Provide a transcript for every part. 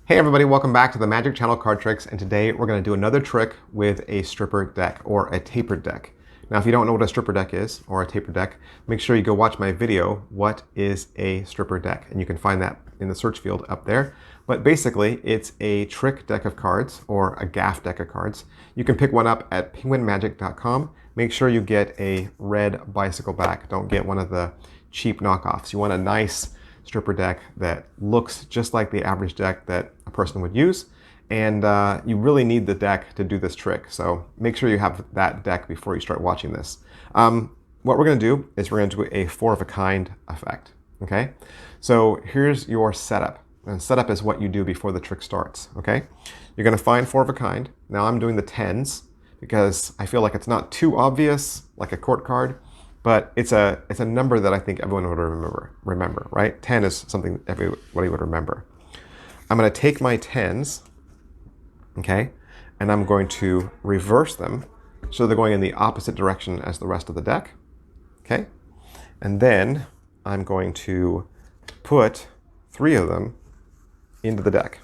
Hey everybody, welcome back to the Magic Channel Card Tricks, and today we're going to do another trick with a stripper deck or a tapered deck. Now if you don't know what a stripper deck is or a tapered deck, make sure you go watch my video, What is a Stripper Deck? And you can find that in the search field up there. But basically it's a trick deck of cards or a gaff deck of cards. You can pick one up at penguinmagic.com. Make sure you get a red bicycle back. Don't get one of the cheap knockoffs. You want a nice stripper deck that looks just like the average deck that a person would use, and you really need the deck to do this trick, so make sure you have that deck before you start watching this. What we're going to do is we're going to do a 4 of a kind effect. Okay, so here's your setup, and setup is what you do before the trick starts. Okay, you're going to find 4 of a kind. Now I'm doing the 10s because I feel like it's not too obvious like a court card, but it's a number that I think everyone would remember, right? 10 is something everybody would remember. I'm going to take my 10s, okay, and I'm going to reverse them so they're going in the opposite direction as the rest of the deck, okay? And then I'm going to put 3 of them into the deck,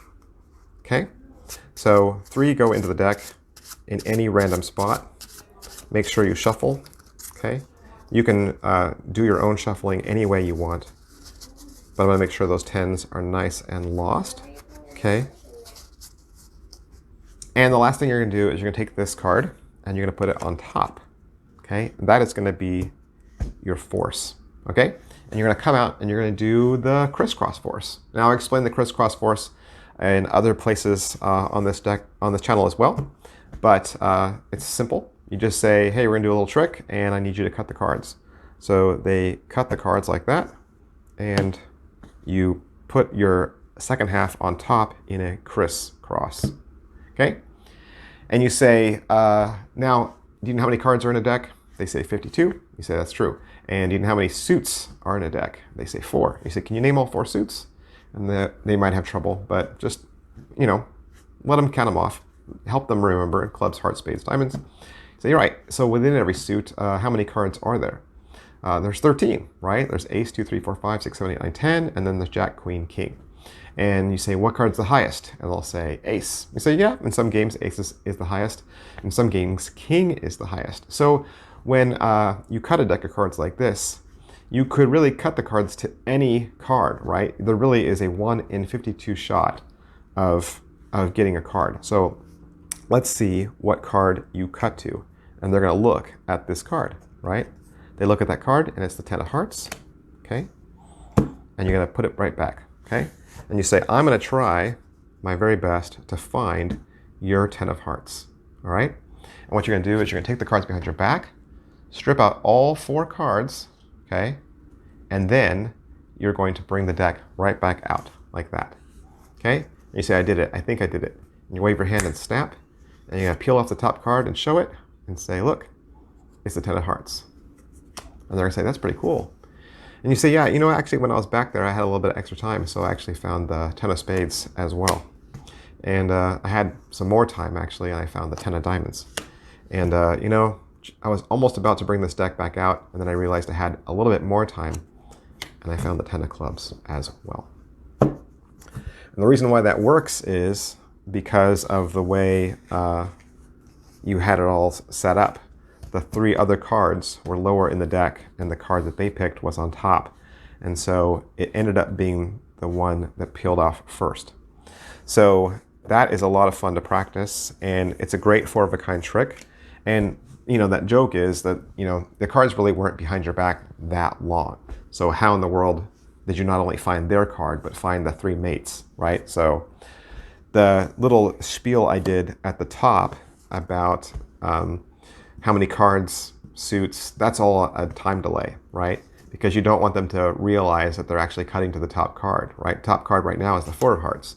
okay? So 3 go into the deck in any random spot. Make sure you shuffle, okay? You can do your own shuffling any way you want, but I'm going to make sure those 10s are nice and lost, okay? And the last thing you're going to do is you're going to take this card and you're going to put it on top, okay? And that is going to be your force, okay? And you're going to come out and you're going to do the crisscross force. Now I'll explain the crisscross force in other places on this channel as well, but it's simple. You just say, hey, we're going to do a little trick, and I need you to cut the cards. So they cut the cards like that, and you put your second half on top in a crisscross. Okay? And you say, now, do you know how many cards are in a deck? They say 52. You say, that's true. And do you know how many suits are in a deck? They say 4. You say, can you name all 4 suits? And they might have trouble, but just, let them count them off. Help them remember clubs, hearts, spades, diamonds. So you're right. So within every suit, how many cards are there? There's 13, right? There's ace, 2, 3, 4, 5, 6, 7, 8, 9, 10, and then there's jack, queen, king. And you say, what card's the highest? And they'll say ace. You say, yeah, in some games ace is the highest. In some games king is the highest. So when you cut a deck of cards like this, you could really cut the cards to any card, right? There really is a 1 in 52 shot of getting a card. So let's see what card you cut to. And they're going to look at this card, right? They look at that card, and it's the 10 of hearts, okay? And you're going to put it right back, okay? And you say, I'm going to try my very best to find your 10 of hearts, all right? And what you're going to do is you're going to take the cards behind your back, strip out all 4 cards, okay? And then you're going to bring the deck right back out like that, okay? And you say, I did it. I think I did it. And you wave your hand and snap, and you're going to peel off the top card and show it and say, look, it's the 10 of hearts. And they're going to say, that's pretty cool. And you say, yeah, actually when I was back there, I had a little bit of extra time, so I actually found the 10 of spades as well. And I had some more time, actually, and I found the 10 of diamonds. And, I was almost about to bring this deck back out, and then I realized I had a little bit more time, and I found the 10 of clubs as well. And the reason why that works is because of the way you had it all set up. The 3 other cards were lower in the deck, and the card that they picked was on top. And so it ended up being the one that peeled off first. So that is a lot of fun to practice, and it's a great 4 of a kind trick. And, that joke is that, the cards really weren't behind your back that long. So how in the world did you not only find their card, but find the 3 mates, right? So the little spiel I did at the top about how many cards, suits, that's all a time delay, right? Because you don't want them to realize that they're actually cutting to the top card, right? Top card right now is the 4 of hearts.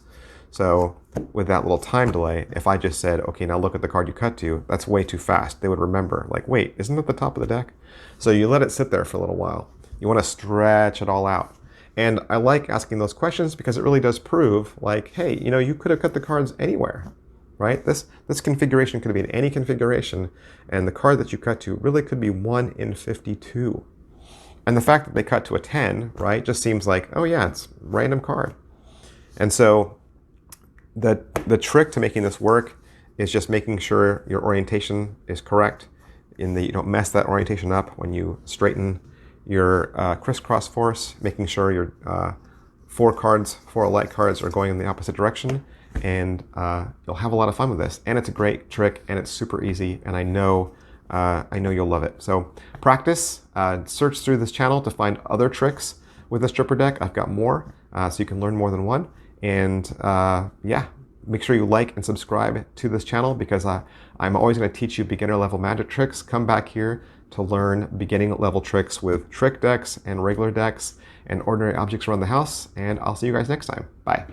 So with that little time delay, if I just said, okay, now look at the card you cut to, that's way too fast. They would remember, like, wait, isn't that the top of the deck? So you let it sit there for a little while. You want to stretch it all out. And I like asking those questions because it really does prove, like, hey, you could have cut the cards anywhere, right? This configuration could be in any configuration, and the card that you cut to really could be 1 in 52. And the fact that they cut to a 10, right, just seems like, oh yeah, it's a random card. And so The trick to making this work is just making sure your orientation is correct, in that you don't mess that orientation up when you straighten your crisscross force, making sure your four alike cards are going in the opposite direction, and you'll have a lot of fun with this. And it's a great trick, and it's super easy, and I know you'll love it. So practice, search through this channel to find other tricks with the stripper deck. I've got more, so you can learn more than one. And yeah, make sure you like and subscribe to this channel, because I'm always going to teach you beginner level magic tricks. Come back here to learn beginning level tricks with trick decks and regular decks and ordinary objects around the house. And I'll see you guys next time. Bye.